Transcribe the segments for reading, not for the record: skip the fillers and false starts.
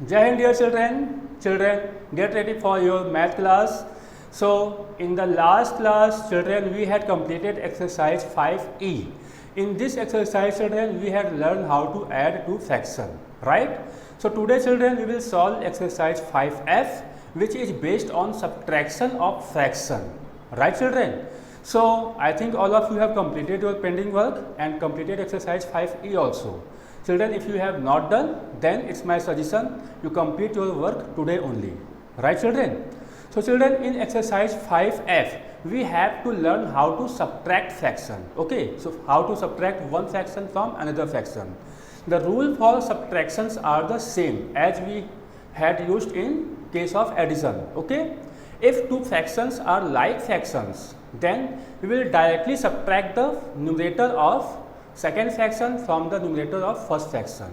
Jai Hind, dear children. Children, get ready for your math class. So, in the last class, children, we had completed exercise 5E. In this exercise, children, we had learned how to add two fractions, right? So, today, children, we will solve exercise 5F, which is based on subtraction of fraction, right, children? So, I think all of you have completed your pending work and completed exercise 5E also. Children, if you have not done, then it's my suggestion you complete your work today only, right, children? So, children, in exercise 5F, we have to learn how to subtract fraction. Okay, so how to subtract one fraction from another fraction. The rule for subtractions are the same as we had used in case of addition. Okay, if two fractions are like fractions, then we will directly subtract the numerator of second fraction from the numerator of first fraction,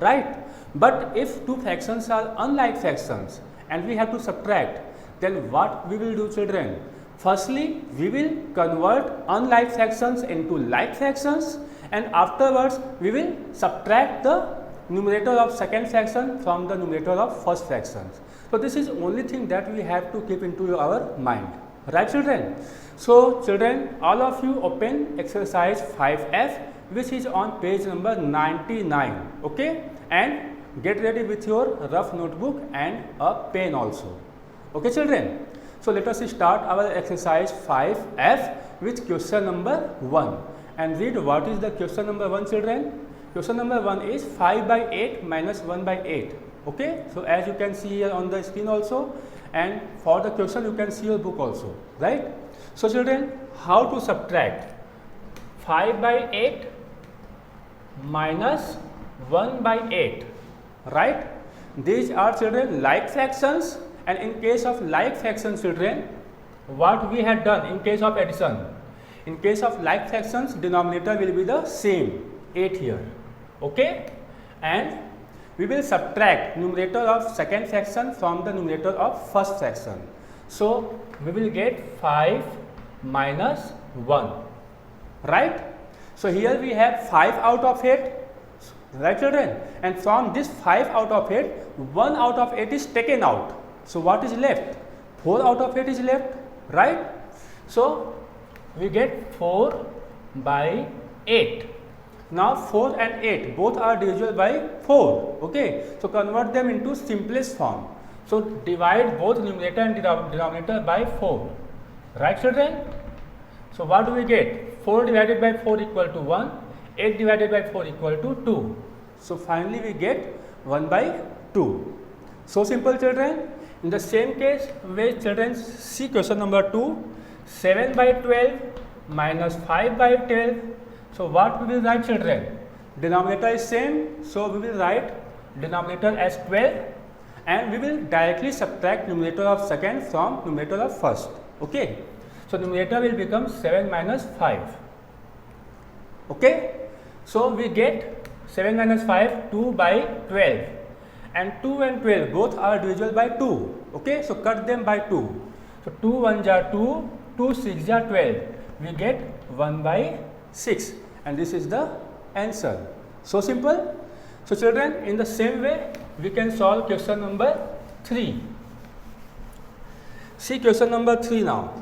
right? But if two fractions are unlike fractions and we have to subtract, then what we will do, children? Firstly, we will convert unlike fractions into like fractions, and afterwards we will subtract the numerator of second fraction from the numerator of first fractions. So, this is only thing that we have to keep into our mind, right, children? So, children, all of you open exercise 5F, which is on page number 99, okay, and get ready with your rough notebook and a pen also, okay, children. So, let us start our exercise 5F with question number 1 and read what is the question number 1, children. Question number 1 is 5 by 8 minus 1 by 8, okay. So, as you can see here on the screen also, and for the question you can see your book also, right. So, children, how to subtract 5 by 8 minus 1 by 8, right? These are, children, like fractions, and in case of like fractions, children, what we had done in case of addition, in case of like fractions, denominator will be the same, 8 here, okay, and we will subtract numerator of second fraction from the numerator of first fraction. So, we will get 5 minus 1, right? So, here we have 5 out of 8, right, children, and from this 5 out of 8, 1 out of 8 is taken out. So, what is left? 4 out of 8 is left, right? So, we get 4 by 8. Now, 4 and 8 both are divisible by 4, okay. So, convert them into simplest form. So, divide both numerator and denominator by 4, right, children? So, what do we get? 4 divided by 4 equal to 1, 8 divided by 4 equal to 2. So, finally, we get 1 by 2. So simple, children. In the same case, where children see question number 2, 7 by 12 minus 5 by 12. So, what we will write, children? Denominator is same, so we will write denominator as 12 and we will directly subtract numerator of second from numerator of first, okay. So, numerator will become 7 minus 5, okay. So, we get 7 minus 5, 2 by 12, and 2 and 12 both are divisible by 2, okay. So, cut them by 2. So, 2 1 ja 2, 2 6 ja 12, we get 1 by 6, and this is the answer. So simple. So, children, in the same way we can solve question number 3. See question number 3 now.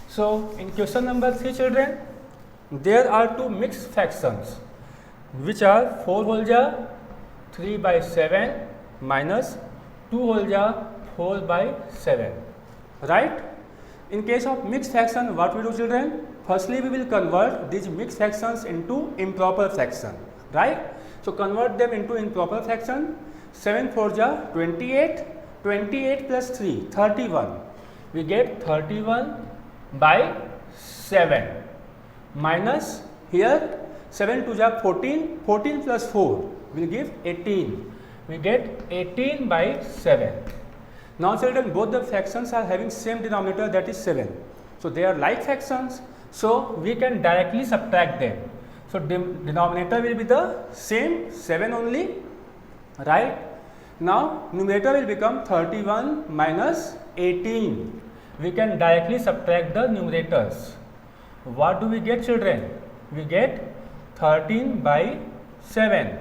So, in question number 3, children, there are two mixed fractions which are 4 whole ja 3 by 7 minus 2 whole ja 4 by 7, right? In case of mixed fraction, what we do, children? Firstly, we will convert these mixed fractions into improper fraction, right? So, convert them into improper fraction. 7 4 ja 28, 28 plus 3, 31. We get 31 by 7 minus here 7 2 ja 14, 14 plus 4 will give 18. We get 18 by 7. Now, children, both the fractions are having same denominator, that is 7. So, they are like fractions. So, we can directly subtract them. So, denominator will be the same 7 only, right. Now, numerator will become 31 minus 18. We can directly subtract the numerators. What do we get, children? We get 13 by 7,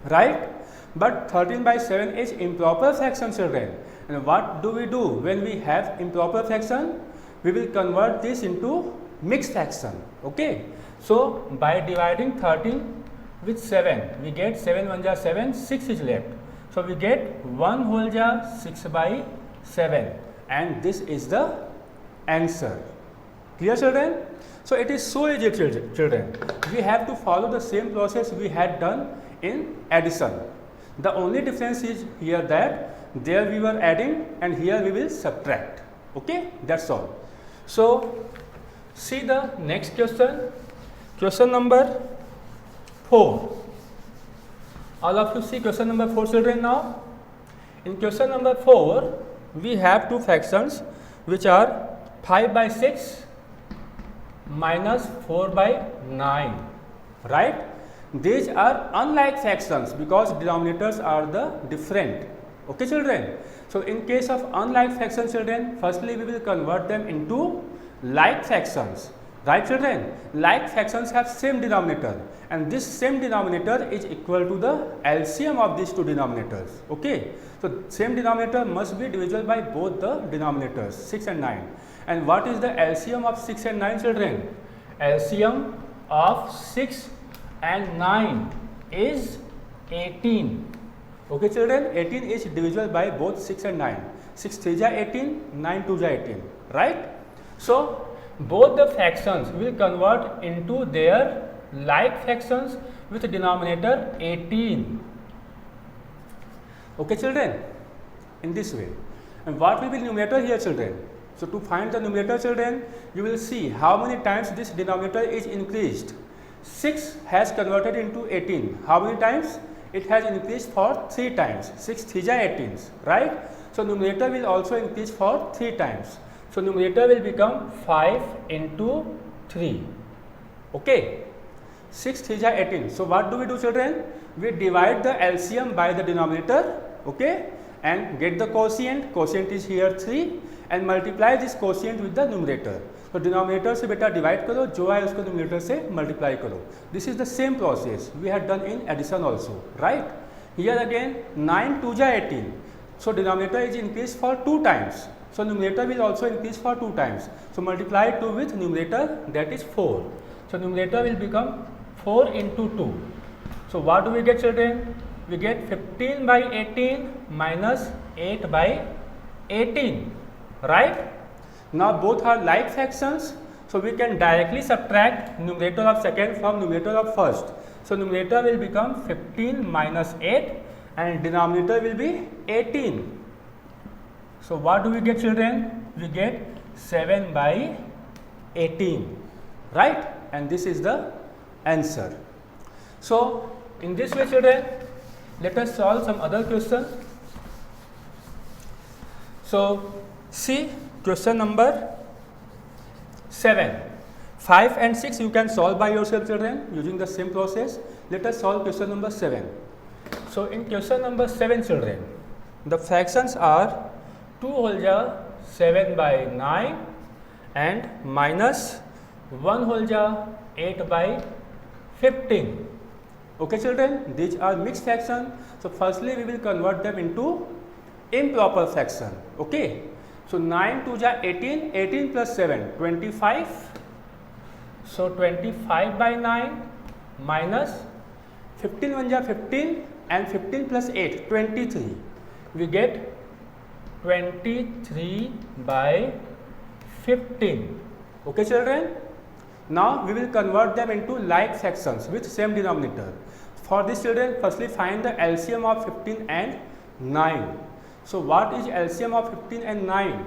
right. But 13 by 7 is improper fraction, children. And what do we do when we have improper fraction? We will convert this into mixed fraction. Okay. So by dividing 13 with 7, we get 7 1 ja 7, 6 is left. So we get 1 whole ja 6 by 7, and this is the answer. Clear, children? So it is so easy, children. We have to follow the same process we had done in addition. The only difference is here that there we were adding and here we will subtract. Okay, that's all. So see the next question. Question number 4. All of you see question number 4, children. Now in question number 4 we have two fractions which are 5 by 6 minus 4 by 9, right? These are unlike fractions because denominators are the different. Okay, children. So in case of unlike fractions, children, firstly we will convert them into like fractions. Right, children? Like fractions have same denominator, and this same denominator is equal to the LCM of these two denominators. Okay. So same denominator must be divisible by both the denominators 6 and 9. And what is the LCM of 6 and 9, children? LCM of 6 and 9 is 18. Okay, children, 18 is divisible by both 6 and 9. 6 3 ja 18, 9 2 ja 18, right? So both the fractions will convert into their like fractions with denominator 18. Okay, children, in this way. And what will be numerator here, children? So to find the numerator, children, you will see how many times this denominator is increased. 6 has converted into 18. How many times? It has increased for 3 times. 6 3 ja 18, right? So numerator will also increase for 3 times. So numerator will become 5 into 3. Okay. 6 3 ja 18. So what do we do, children? We divide the LCM by the denominator, okay, and get the quotient. Quotient is here 3, and multiply this quotient with the numerator. So denominator से बेटा divide करो, जो है उसको numerator से multiply करो. This is the same process we had done in addition also, right? Here again 9 2 ja 18. So denominator is increased for 2 times. So numerator will also increase for 2 times. So multiply 2 with numerator, that is 4. So numerator will become 4 into 2. So what do we get, children? We get 15 by 18 minus 8 by 18, right? Now both are like fractions, so we can directly subtract numerator of second from numerator of first. So numerator will become 15 minus 8 and denominator will be 18. So what do we get, children? We get 7 by 18, right? And this is the answer. So in this way, children, let us solve some other question. So see question number 7. 5 and 6 you can solve by yourself, children, using the same process. Let us solve question number 7. So in question number 7, children, the fractions are 2 whole ja 7 by 9 and minus 1 whole ja 8 by 15. Okay, children, these are mixed fraction. So firstly we will convert them into improper fraction. Okay. So 9 2 ja 18, 18 plus 7, 25. So 25 by 9 minus 15 1 ja 15 and 15 plus 8, 23. We get 23 by 15. Okay, children. Now we will convert them into like fractions with same denominator. For this, children, firstly find the LCM of 15 and 9. So what is LCM of 15 and 9?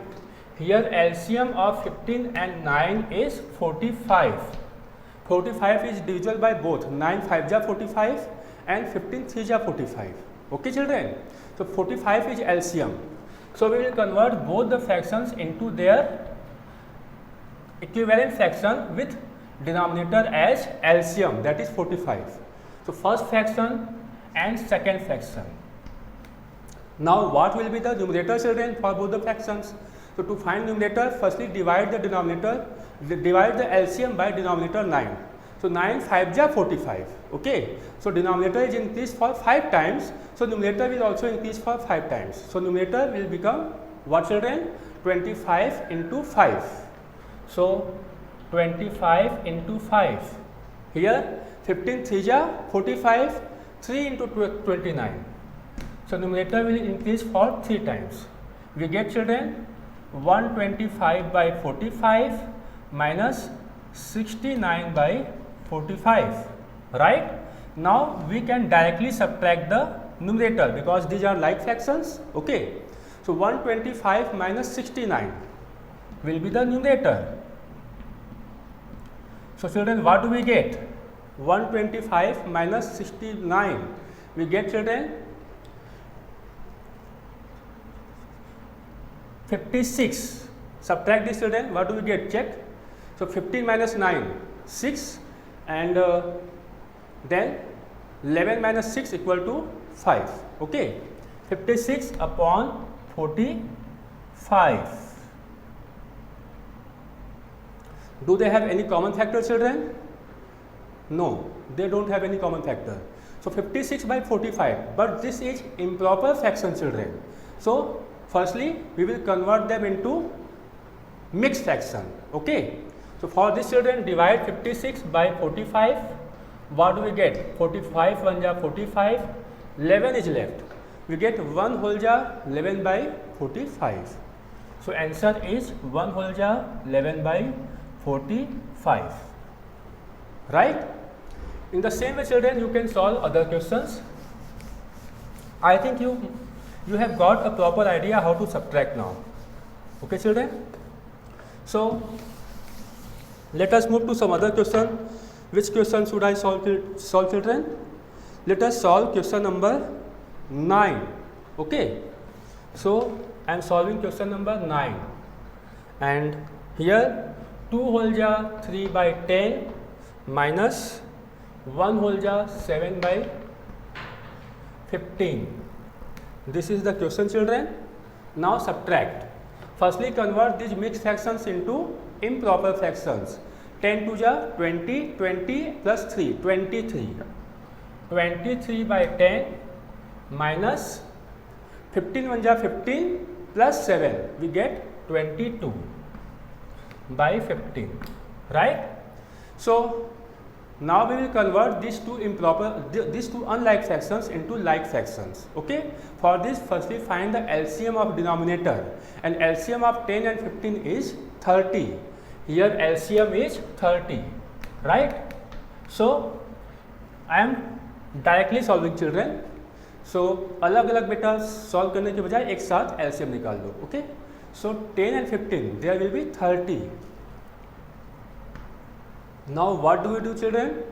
Here LCM of 15 and 9 is 45. 45 is divisible by both 9 5 ja 45 and 15 3 ja 45. Okay, children. So 45 is LCM. So we will convert both the fractions into their equivalent fraction with denominator as LCM, that is 45. So first fraction and second fraction. Now what will be the numerator, children, for both the fractions? So to find numerator, firstly divide the denominator, divide the LCM by denominator 9. So 9 5 ja 45. Okay. So denominator is increased for 5 times. So numerator will also increase for 5 times. So numerator will become what, children? 25 into 5. So 25 into 5. Here 15 3 ja 45. 3 into 29. So numerator will increase for 3 times. We get, children, 125 by 45 minus 69 by 45, right? Now we can directly subtract the numerator because these are like fractions. Okay, so 125 minus 69 will be the numerator. So children, what do we get? 125 minus 69, we get, children, 56. Subtract this, children, what do we get? Check. So 15 minus 9, 6, and then 11 minus 6 equal to 5. Okay, 56 upon 45. Do they have any common factor, children? No, they don't have any common factor. So 56 by 45, but this is improper fraction, children. So firstly, we will convert them into mixed fraction. Okay. So for this, children, divide 56 by 45. What do we get? 45 1 ja 45. 11 is left. We get 1 whole ja 11 by 45. So answer is 1 whole ja 11 by 45. Right? In the same way, children, you can solve other questions. I think you have got a proper idea how to subtract now. Okay, children? So let us move to some other question. Which question should I solve, children? Let us solve question number 9. Okay. So I am solving question number 9. And here 2 whole ja 3 by 10 minus 1 whole ja 7 by 15. This is the question, children. Now subtract. Firstly, convert these mixed fractions into improper fractions. 10 2 ja 20, 20 plus 3, 23. 23 by 10 minus 15 1 ja 15 plus 7. We get 22 by 15. Right? So now we will convert these two unlike fractions into like fractions. Okay. For this, firstly find the LCM of denominator, and LCM of 10 and 15 is 30. Here LCM is 30, right? So I am directly solving, children. So अलग अलग बेटा solve करने के बजाय एक साथ LCM निकाल दो. Okay. So 10 and 15, there will be 30. Now what do we do, children?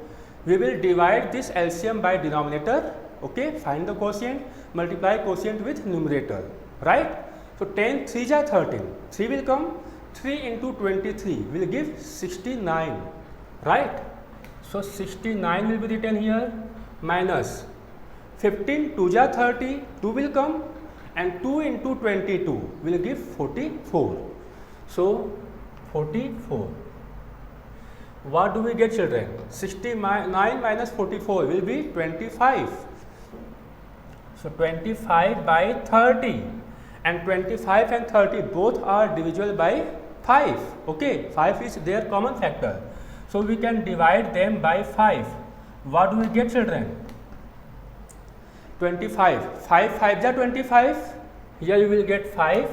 We will divide this LCM by denominator. Okay, find the quotient, multiply quotient with numerator, right? So 10 3 ja 13, 3 will come, 3 into 23 will give 69, right? So 69 will be written here, minus 15 2 ja 30, 2 will come, and 2 into 22 will give 44. So 44. What do we get, children? 69 minus 44 will be 25. So 25 by 30, and 25 and 30 both are divisible by 5. Okay, 5 is their common factor. So we can divide them by 5. What do we get, children? 25. 5 5 ja 25. Here you will get 5,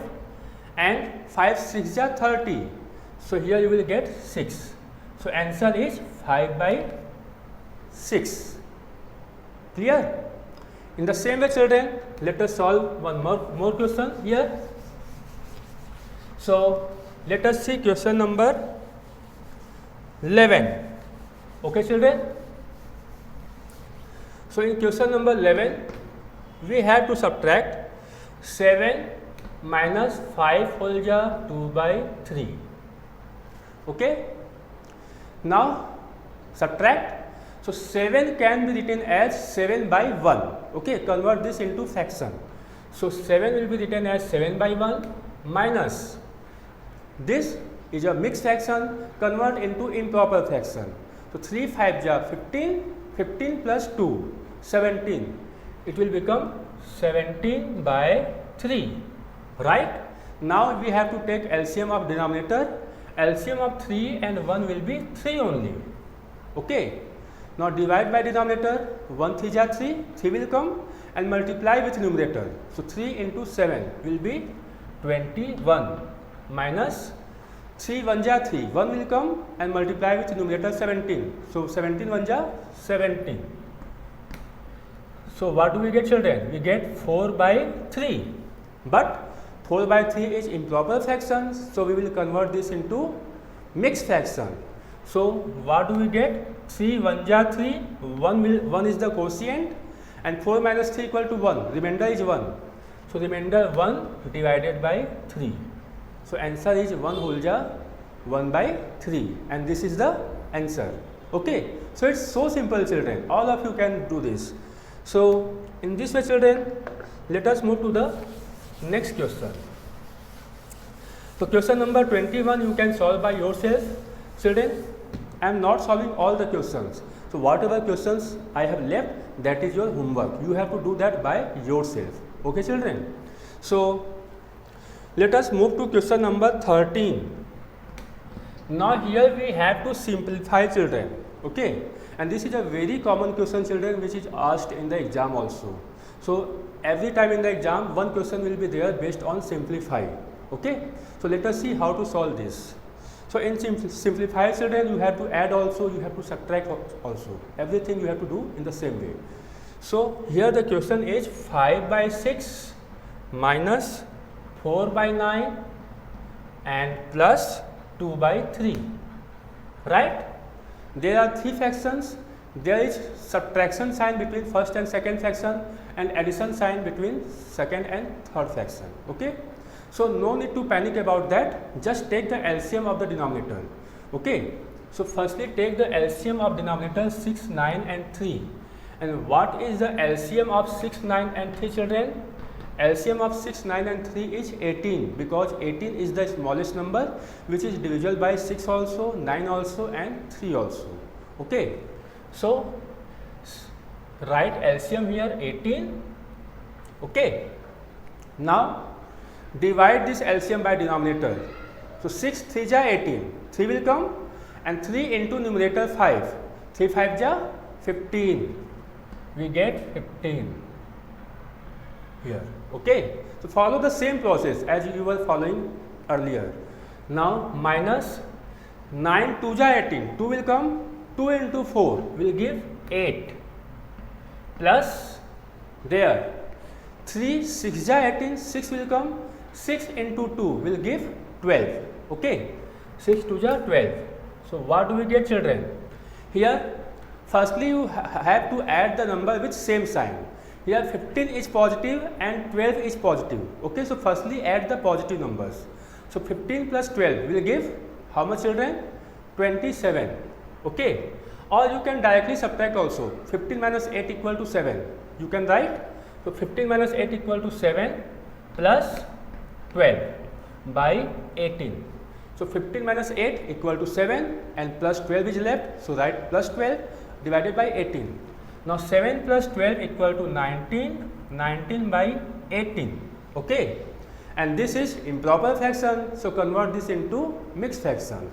and 5 6 ja 30. So here you will get 6. So answer is 5 by 6. Clear? In the same way, children, let us solve one more question here. So let us see question number 11. Okay, children? So in question number 11, we have to subtract 7 minus 5 whole ja 2 by 3. Okay? Now subtract. So 7 can be written as 7 by 1. Okay, convert this into fraction. So 7 will be written as 7 by 1 minus this is a mixed fraction, convert into improper fraction. So 3 5 ja 15, 15 plus 2, 17. It will become 17 by 3, right? Now we have to take LCM of denominator. LCM of 3 and 1 will be 3 only. Okay. Now divide by denominator. 1 3 ja 3, 3 will come, and multiply with numerator. So 3 into 7 will be 21 minus 3 1 ja 3, 1 will come and multiply with numerator 17. So 17 1 ja 17. So what do we get, children? We get 4 by 3. But 4 by 3 is improper fraction, so we will convert this into mixed fraction. So what do we get? 3 1 ja 3, 1 is the quotient, and 4 minus 3 equal to 1, remainder is 1. So remainder 1 divided by 3. So answer is 1 whole ja 1 by 3, and this is the answer. Okay. So it's so simple, children. All of you can do this. So in this way, children, let us move to the next question. So question number 21 you can solve by yourself. Children, I am not solving all the questions. So whatever questions I have left, that is your homework. You have to do that by yourself. Okay, children. So let us move to question number 13. Now here we have to simplify, children. Okay, and this is a very common question, children, which is asked in the exam also. So every time in the exam, one question will be there based on simplify. Okay, so let us see how to solve this. So in simplify, children, you have to add also, you have to subtract also. Everything you have to do in the same way. So here the question is 5 by 6 minus 4 by 9 and plus 2 by 3, right? There are 3 fractions. There is subtraction sign between first and second fraction, and addition sign between second and third fraction. Okay, so no need to panic about that. Just take the LCM of the denominator. Okay, so firstly take the LCM of denominator 6 9 and 3. And what is the LCM of 6 9 and 3, children? LCM of 6 9 and 3 is 18, because 18 is the smallest number which is divisible by 6 also, 9 also, and 3 also. Okay, so write LCM here 18. Okay, now divide this LCM by denominator. So 6 3 ja 18, 3 will come, and 3 into numerator 5, 3 5 ja 15, we get 15 here. Okay, so follow the same process as you were following earlier. Now minus 9 2 ja 18, 2 will come, 2 into 4 will give 8, plus there 3 6 ja 18, 6 will come, 6 into 2 will give 12. Okay, 6 2 ja 12. So what do we get, children? Here firstly you have to add the number with same sign. Here 15 is positive and 12 is positive. Okay, so firstly add the positive numbers. So 15 plus 12 will give how much, children? 27. Okay, or you can directly subtract also. 15 minus 8 equal to 7. You can write. So 15 minus 8 equal to 7 plus 12 by 18. So 15 minus 8 equal to 7 and plus 12 is left. So write plus 12 divided by 18. Now 7 plus 12 equal to 19, 19 by 18. Okay, and this is improper fraction, so convert this into mixed fraction.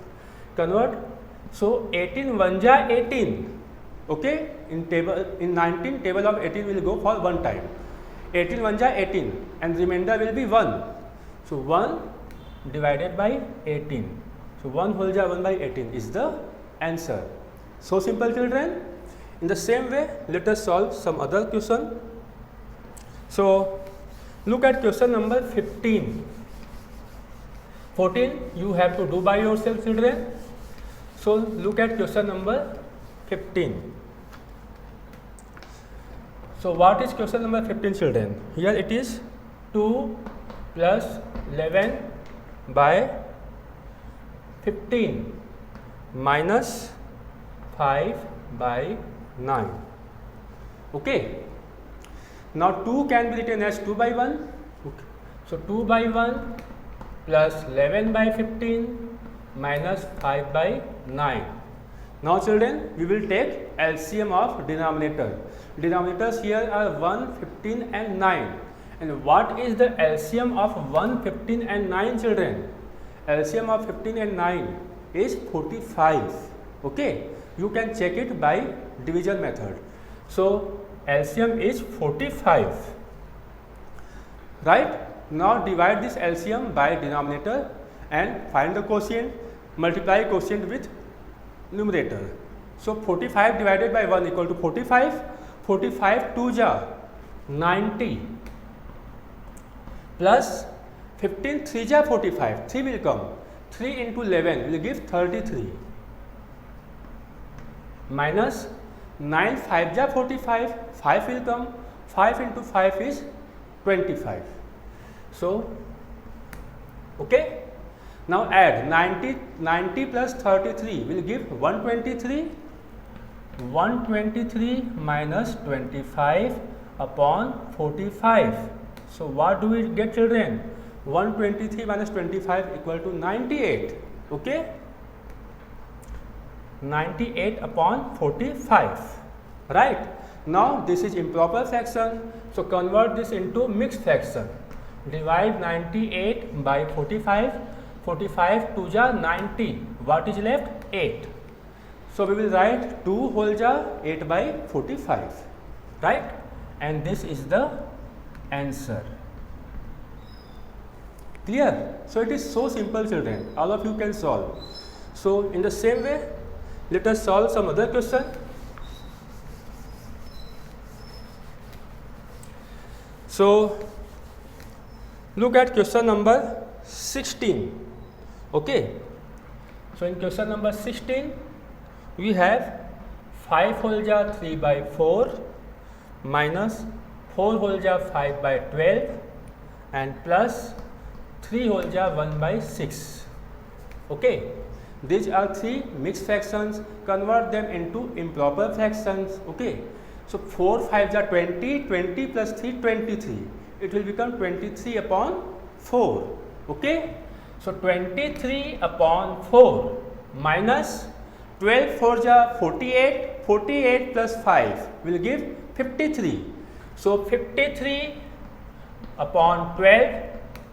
Convert. So 18 1 ja 18. Okay, in 19 table of 18 will go for one time. 18 1 ja 18, and remainder will be 1. So 1 divided by 18. So 1 whole ja 1 by 18 is the answer. So simple, children. In the same way, let us solve some other question. So look at question number 15. 14 you have to do by yourself, children. So look at question number 15. So what is question number 15, children? Here it is 2 plus 11 by 15 minus 5 by 9. Okay. Now 2 can be written as 2 by 1. Okay. So 2 by 1 plus 11 by 15 minus 5 by 9. Now children, we will take LCM of denominator. Denominators here are 1, 15 and 9. And what is the LCM of 1, 15 and 9 children? LCM of 15 and 9 is 45. Okay, you can check it by division method. So LCM is 45. Right? Now divide this LCM by denominator and find the quotient. Multiply quotient with numerator. So 45 divided by 1 equal to 45. 45 2 ja 90 plus 15 3 ja 45. 3 will come. 3 into 11 will give 33 minus 9 5 ja 45. 5 will come. 5 into 5 is 25. So okay. Now add 90 plus 33 will give 123. 123 minus 25 upon 45. So what do we get children? 123 minus 25 equal to 98. Okay. 98 upon 45. Right. Now this is improper fraction. So convert this into mixed fraction. Divide 98 by 45. 45 2 ja 90. What is left? 8. So we will write 2 whole ja 8 by 45. Right? And this is the answer. Clear? So it is so simple children. All of you can solve. So in the same way, let us solve some other question. So look at question number 16. Okay. So in question number 16, we have 5 whole ja 3 by 4 minus 4 whole ja 5 by 12 and plus 3 whole ja 1 by 6. Okay. These are 3 mixed fractions. Convert them into improper fractions. Okay. So 4 5 ja 20, 20 plus 3 23. It will become 23 upon 4. Okay. So 23 upon 4 minus 12 4 ja 48, 48 plus 5 will give 53. So 53 upon 12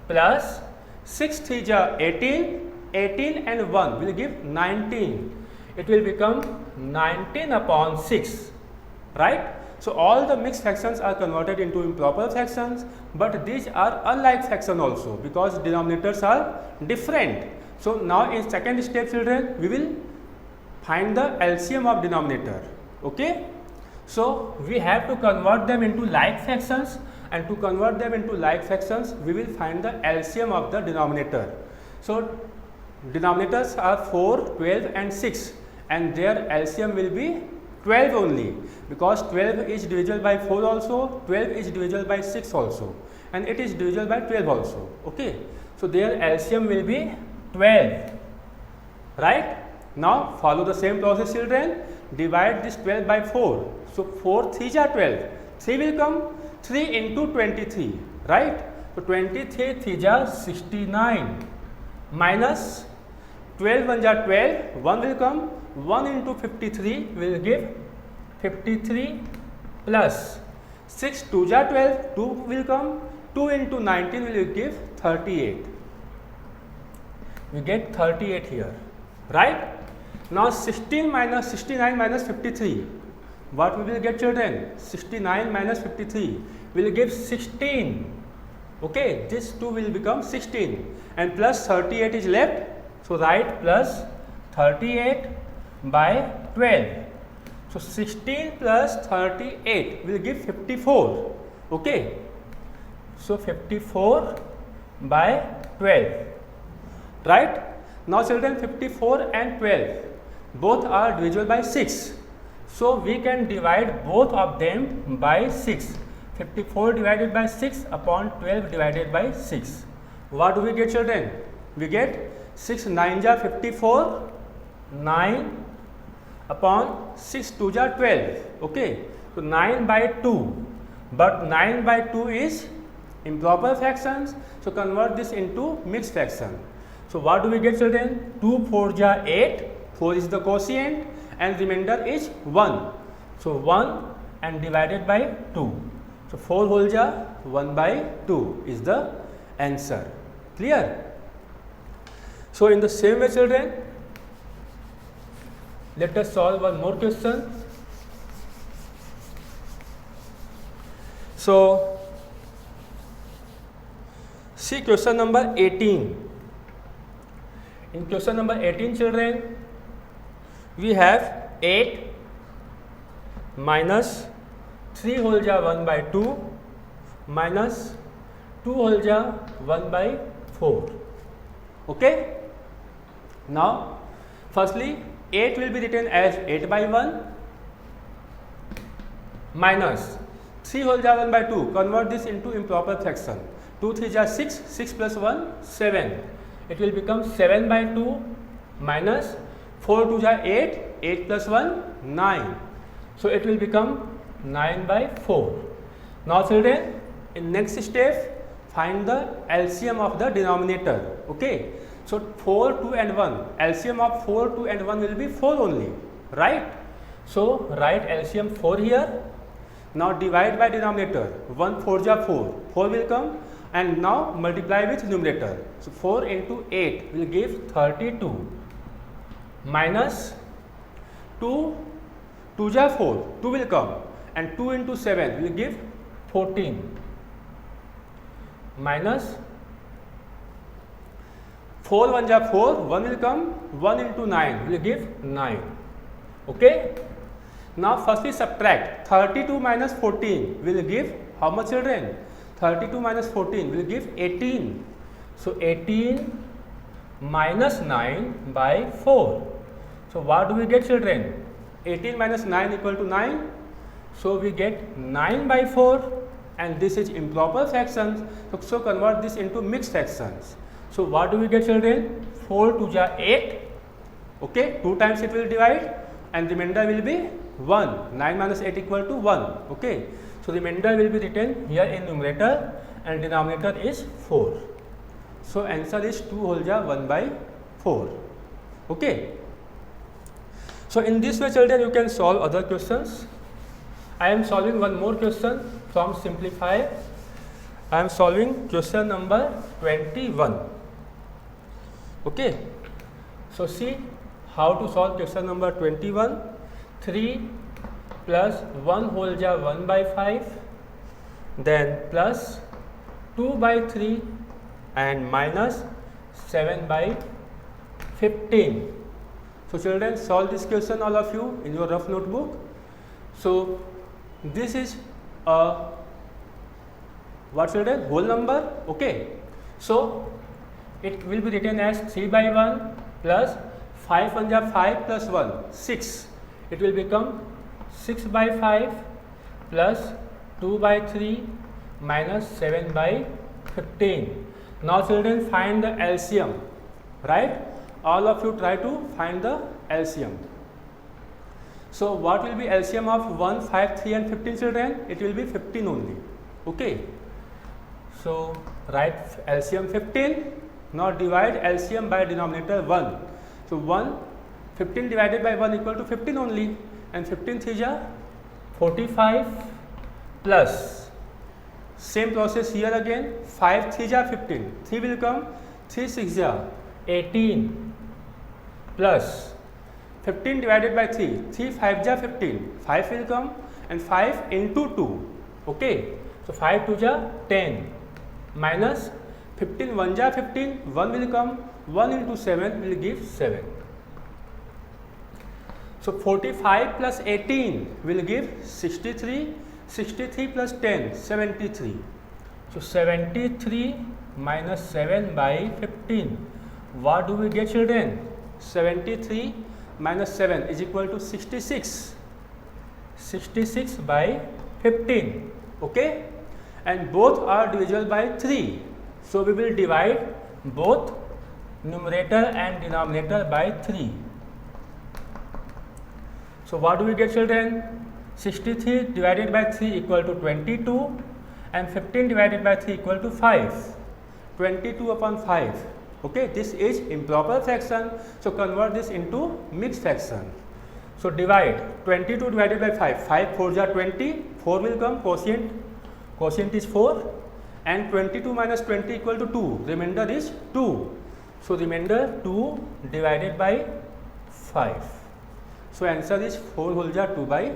plus 6 3 ja 18, 18 and 1 will give 19. It will become 19 upon 6. Right? So all the mixed fractions are converted into improper fractions, but these are unlike fraction also because denominators are different. So now in second step children, we will find the LCM of denominator. Okay. So we have to convert them into like fractions, and to convert them into like fractions, we will find the LCM of the denominator. So denominators are 4, 12 and 6, and their LCM will be 12 only, because 12 is divisible by 4 also, 12 is divisible by 6 also, and it is divisible by 12 also. Okay. So their LCM will be 12. Right? Now follow the same process children. Divide this 12 by 4. So 4 3 ja 12. 3 will come. 3 into 23. Right? So 23 3 ja 69 minus 12 1 ja 12. 1 will come. 1 into 53 will give 53 plus 6 2 ja 12. 2 will come. 2 into 19 will give 38. We get 38 here. Right? Now 16 minus 69 minus 53. What we will get children? 69 minus 53 will give 16. Okay, this 2 will become 16 and plus 38 is left. So write plus 38 by 12. So 16 plus 38 will give 54. Okay. So 54 by 12. Right? Now children, 54 and 12 both are divisible by 6. So we can divide both of them by 6. 54 divided by 6 upon 12 divided by 6. What do we get children? We get 6 9 ja 54, 9 upon 6 2 ja 12. Okay. So 9 by 2, but 9 by 2 is improper fractions. So convert this into mixed fraction. So what do we get children? 2 4 ja 8, 4 is the quotient, and remainder is 1. So 1 and divided by 2. So 4 whole jar 1 by 2 is the answer. Clear? So in the same way, children, let us solve one more question. So see question number 18. In question number 18, children, we have 8 minus 3 whole jar 1 by 2 minus 2 whole jar 1 by 4. Okay? Now, firstly, 8 will be written as 8 by 1 minus 3 whole jar 1 by 2. Convert this into improper fraction. 2 3 jar 6, 6 plus 1, 7. It will become 7 by 2 minus 4 2 jar 8, 8 plus 1, 9. So it will become 9 by 4. Now children, in next step, find the LCM of the denominator. Okay. So 4, 2 and 1. LCM of 4, 2 and 1 will be 4 only. Right? So write LCM 4 here. Now divide by denominator. 1 4 jar 4. 4 will come. And now multiply with numerator. So 4 into 8 will give 32 minus 2 2 jar 4, 2 will come, and 2 into 7 will give 14 minus 4 1 jar 4, 1 will come, 1 into 9 will give 9. Okay. Now firstly subtract. 32 minus 14 will give how much, children? 32 minus 14 will give 18. So 18 minus 9 by 4. So what do we get, children? 18 minus 9 equal to 9. So we get 9 by 4, and this is improper fractions. So convert this into mixed fractions. So what do we get, children? 4 2 jar 8. Okay, 2 times it will divide, and remainder will be 1. 9 minus 8 equal to 1. Okay. So remainder will be written here in numerator, and denominator is 4. So answer is 2 whole jar 1 by 4. Okay. So in this way, children, you can solve other questions. I am solving one more question from Simplify. I am solving question number 21. Okay. So see how to solve question number 21. 3 plus 1 whole jar 1 by 5, then plus 2 by 3 and minus 7 by 15. So children, solve this question, all of you, in your rough notebook. So this is a what, children? Whole number. Okay. So it will be written as 3 by 1 plus 5 1 jar 5 plus 1, 6. It will become 6 by 5 plus 2 by 3 minus 7 by 15. Now children, find the LCM, right? All of you try to find the LCM. So what will be LCM of 1, 5, 3 and 15, children? It will be 15 only. Okay. So write LCM 15. Now divide LCM by denominator 1. So 15 divided by 1 equal to 15 only, and 15 3 ja 45 plus same process here again, 5 3 ja 15, 3 will come, 3 6 ja 18 plus 15 divided by 3, 3 5 ja 15, 5 will come, and 5 into 2. Okay. So 5 2 ja 10 minus 15 1 ja 15, 1 will come, 1 into 7 will give 7. So 45 plus 18 will give 63, 63 plus 10, 73. So 73 minus 7 by 15. What do we get, children? 73 minus 7 is equal to 66. 66 by 15. Okay? And both are divisible by 3. So we will divide both numerator and denominator by 3. So what do we get, children? 63 divided by 3 equal to 22, and 15 divided by 3 equal to 5. 22 upon 5. Okay, this is improper fraction. So convert this into mixed fraction. So divide 22 divided by 5, 5 4 are 20, 4 will come, quotient is 4, and 22 minus 20 equal to 2, remainder is 2. So remainder 2 divided by 5. So answer is 4 whole jar 2 by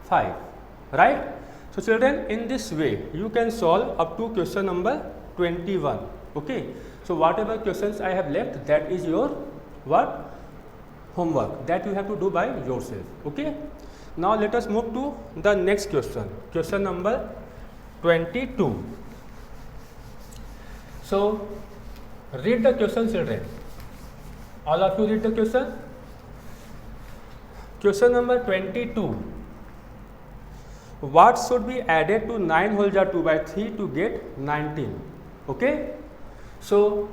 5, right? So children, in this way you can solve up to question number 21. Okay. So whatever questions I have left, that is your what? Homework that you have to do by yourself. Okay. Now let us move to the next question. Question number 22. So read the question, children. All of you read the question. Question number 22. What should be added to 9 whole jar 2 by 3 to get 19? Okay. So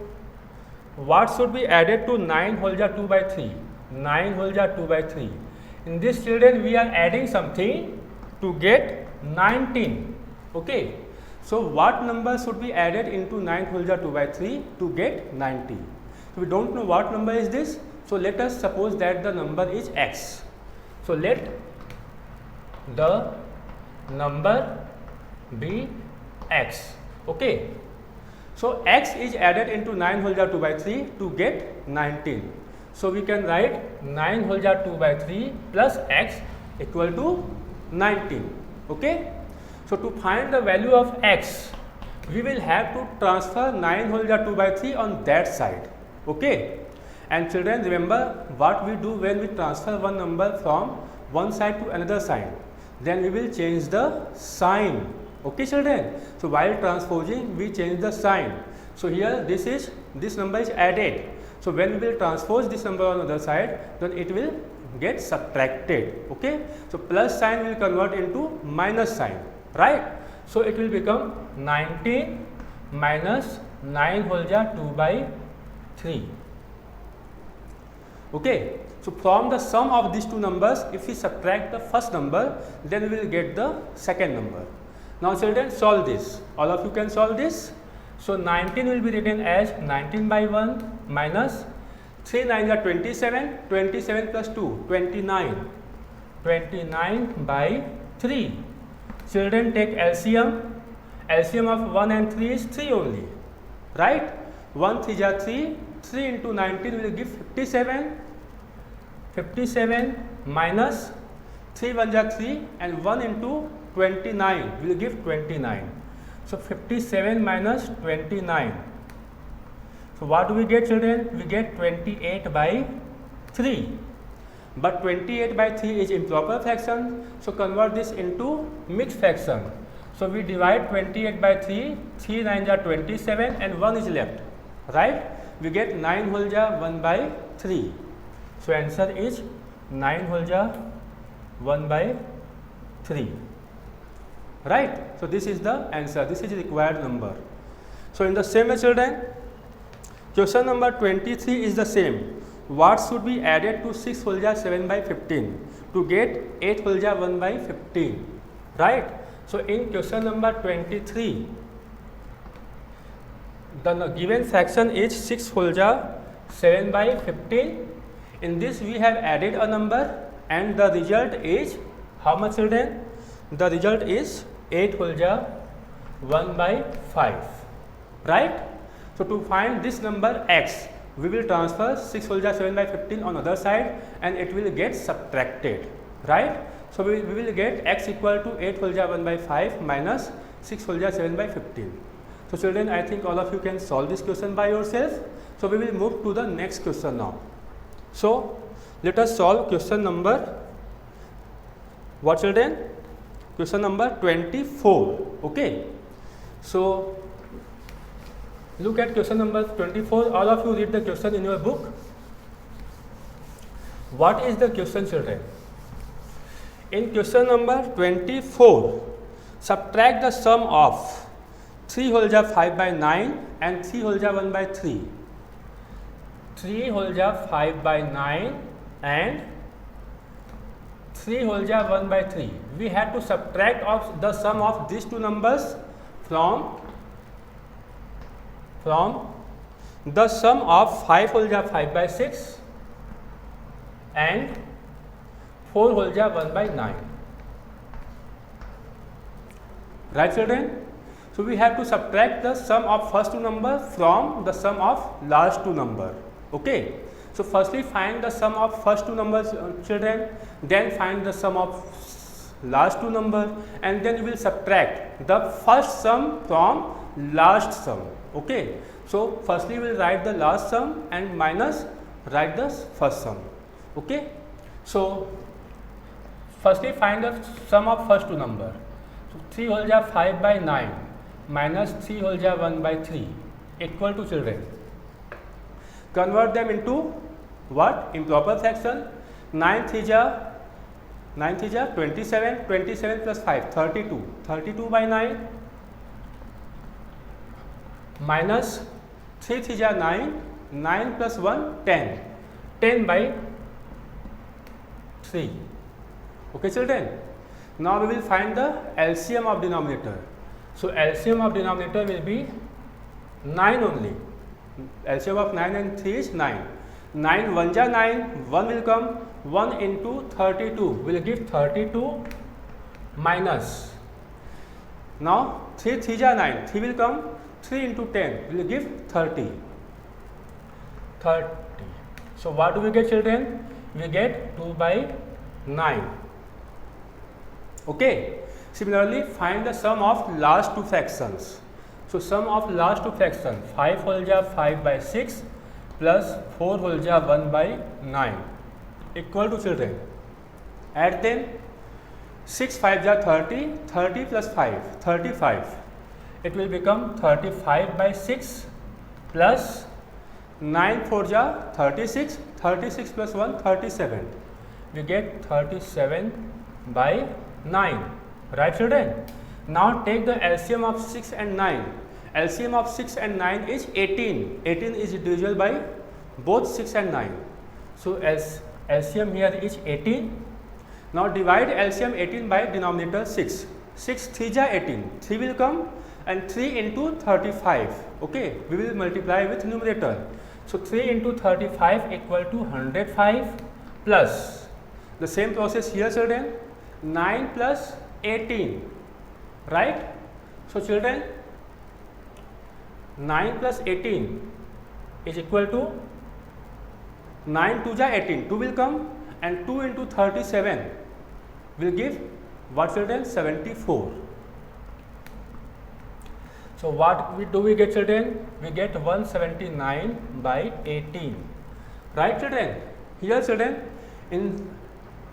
what should be added to 9 whole jar 2 by 3? 9 whole jar 2 by 3. In this, children, we are adding something to get 19. Okay. So what number should be added into 9 whole jar 2 by 3 to get 90? So we don't know what number is this. So let us suppose that the number is x. So let the number be x. Okay. So x is added into 9 whole jar 2 by 3 to get 19. So we can write 9 whole jar 2 by 3 plus x equal to 19. Okay. So to find the value of x, we will have to transfer 9 whole jar 2 by 3 on that side. Okay. And children, remember what we do when we transfer one number from one side to another side. Then we will change the sign. Okay, children. So while transposing, we change the sign. So here this number is added. So when we will transpose this number on the other side, then it will get subtracted. Okay. So plus sign will convert into minus sign, right? So it will become 19 minus 9 whole jar 2 by 3. Okay. So from the sum of these two numbers, if we subtract the first number, then we will get the second number. Now children, solve this. All of you can solve this. So 19 will be written as 19 by 1 minus 3 9 are 27, 27 plus 2, 29, 29 by 3. Children, take LCM. LCM of 1 and 3 is 3 only, right? 1 3 are 3, 3 into 19 will give 57. 57 minus 3 1 are 3 and 1 into 29 will give 29. So 57 minus 29. So what do we get, children? We get 28 by 3. But 28 by 3 is improper fraction. So convert this into mixed fraction. So we divide 28 by 3. 3 9 are 27 and 1 is left. Right? We get 9 whole jar 1 by 3. So answer is 9 whole jar 1 by 3. Right? So this is the answer. This is the required number. So in the same way, children, question number 23 is the same. What should be added to 6 whole jar 7 by 15 to get 8 whole jar 1 by 15? Right? So in question number 23, the given fraction is 6 whole jar 7 by 15. In this we have added a number and the result is how much, children? The result is 8 whole jar 1 by 5. Right? So to find this number x, we will transfer 6 whole jar 7 by 15 on other side and it will get subtracted. Right? So we will get x equal to 8 whole jar 1 by 5 minus 6 whole jar 7 by 15. So children, I think all of you can solve this question by yourself. So we will move to the next question now. So let us solve question number what, children? Question number 24. Okay. So look at question number 24. All of you read the question in your book. What is the question, children? In question number 24, subtract the sum of 3 whole jar 5 by 9 and 3 whole jar 1 by 3. 3 whole jar 5 by 9 and 3 whole jar 1 by 3. We have to subtract of the sum of these two numbers from the sum of 5 whole jar 5 by 6 and 4 whole jar 1 by 9. Right children? So we have to subtract the sum of first two number from the sum of last two number. Okay. So firstly find the sum of first two numbers children, then find the sum of last two numbers, and then you will subtract the first sum from last sum. Okay. So firstly we will write the last sum and minus write the first sum. Okay. So firstly find the sum of first two number. So 3 whole jar 5 by 9 minus 3 whole jar 1 by 3 equal to children. Convert them into what? Improper fraction. 9 3 jar 27, 27 plus 5 32, 32 by 9 minus 3 3 jar 9, 9 plus 1 10, 10 by 3. Okay children. Now we will find the LCM of denominator. So LCM of denominator will be 9 only. LCM of 9 and 3 is 9. 9 1 ja 9, 1 will come, 1 into 32 will give 32 minus. Now 3 3 ja 9, 3 will come, 3 into 10 will give 30. 30. So what do we get children? We get 2 by 9. Okay. Similarly, find the sum of last two fractions. So sum of last two fractions, 5 whole jar 5 by 6 plus 4 whole jar 1 by 9 equal to children. Add them. 6 5 jar 30, 30 plus 5, 35. It will become 35 by 6 plus 9 4 jar 36, 36 plus 1 37. We get 37 by 9. Right children? Now take the LCM of 6 and 9. LCM of 6 and 9 is 18. 18 is divisible by both 6 and 9. So LCM here is 18. Now divide LCM 18 by denominator 6. 6 3 ja 18. 3 will come and 3 into 35. Okay, we will multiply with numerator. So 3 into 35 equal to 105 plus the same process here children. 9 plus 18, right? So children, 9 plus 18 is equal to 9 2 ja 18, 2 will come and 2 into 37 will give what children? 74. So what we get children? We get 179 by 18, right children? Here children, in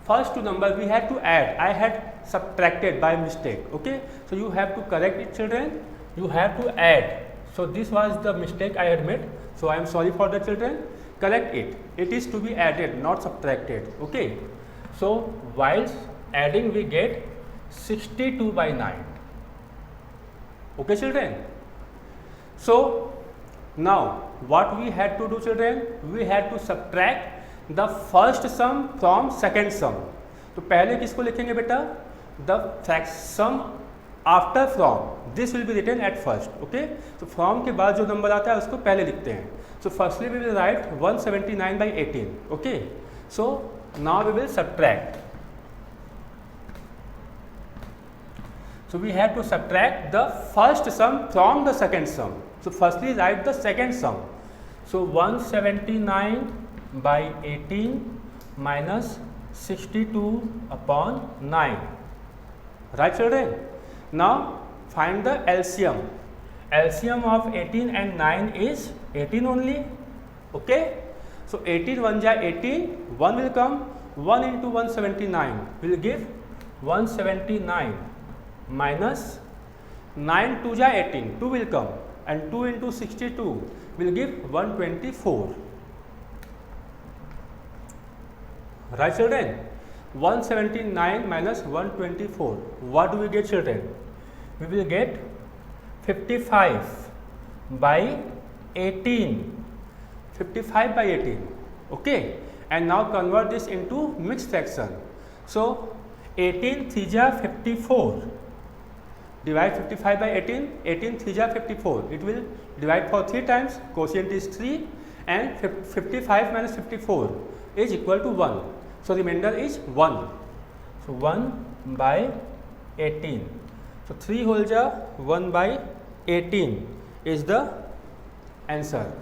first two number we had to add. I had subtracted by mistake. Okay, so you have to correct it children. You have to add. So this was the mistake I had made. So I am sorry for the children. Correct it. It is to be added, not subtracted. Okay. So while adding we get 62 by 9. Okay children. So now what we had to do children? We had to subtract the first sum from second sum. तो पहले किसको लिखेंगे बेटा? The sum after from. This will be written at first. Okay. So from के बाद जो number आता है उसको पहले लिखते हैं. So firstly we will write 179 by 18. Okay. So now we will subtract. So we have to subtract the first sum from the second sum. So firstly write the second sum. So 179 by 18 minus 62 upon 9. Right children? Now find the LCM. LCM of 18 and 9 is 18 only. Okay. So 18 1 ja 18, 1 will come, 1 into 179 will give 179 minus 9 2 ja 18, 2 will come and 2 into 62 will give 124. Right children? 179 minus 124. What do we get children? We will get 55 by 18. 55 by 18. Okay. And now convert this into mixed fraction. So 18 3 ja 54. Divide 55 by 18. 18 3 ja 54. It will divide for 3 times. Quotient is 3 and 55 minus 54 is equal to 1. So remainder is 1. So 1 by 18. So 3 whole jar 1 by 18 is the answer.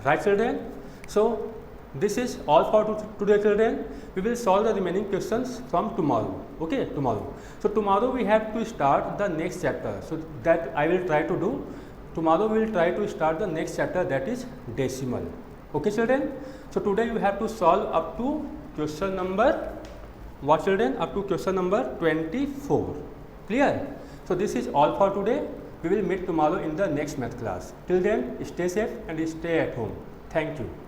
Right, children? So this is all for today, children. We will solve the remaining questions from tomorrow. Okay, tomorrow. So tomorrow we have to start the next chapter. So that I will try to do. Tomorrow we will try to start the next chapter, that is decimal. Okay, children. So today you have to solve up to question number, what, children? Up to question number 24. Clear? So this is all for today. We will meet tomorrow in the next math class. Till then, stay safe and stay at home. Thank you.